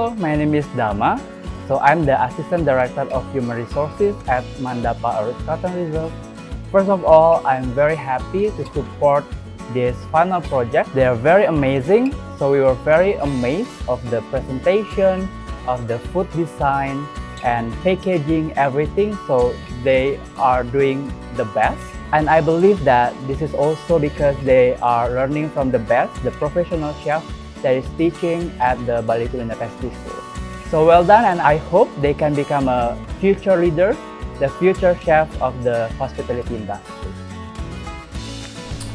Hello, my name is Dama. So I'm the Assistant Director of Human Resources at Mandapa Rizkatan Reserve. First of all, I'm very happy to support this final project. They are very amazing. So we were very amazed of the presentation, of the food design and packaging, everything. So they are doing the best. And I believe that this is also because they are learning from the best, the professional chef that is teaching at the Bali Culinary Petite Four. So well done, and I hope they can become a future leader, the future chef of the hospitality industry.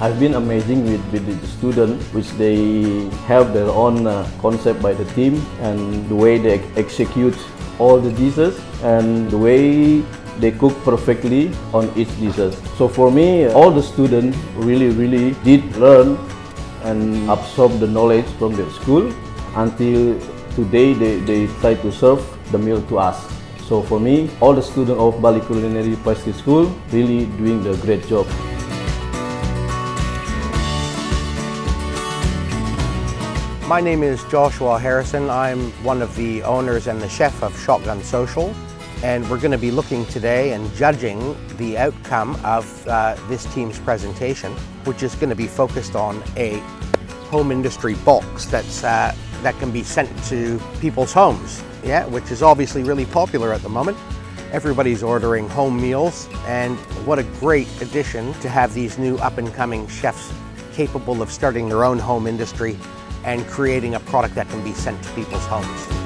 I've been amazing with the students, which they have their own concept by the team, and the way they execute all the dishes and the way they cook perfectly on each dishes. So for me, all the students really did learn and absorb the knowledge from their school until today they try to serve the meal to us. So for me, all the students of Bali Culinary Petite School really doing the great job. My name is Joshua Harrison. I'm one of the owners and the chef of Shotgun Social, and we're going to be looking today and judging the outcome of this team's presentation, which is going to be focused on a home industry box that can be sent to people's homes, which is obviously really popular at the moment. Everybody's ordering home meals, and what a great addition to have these new up-and-coming chefs capable of starting their own home industry and creating a product that can be sent to people's homes.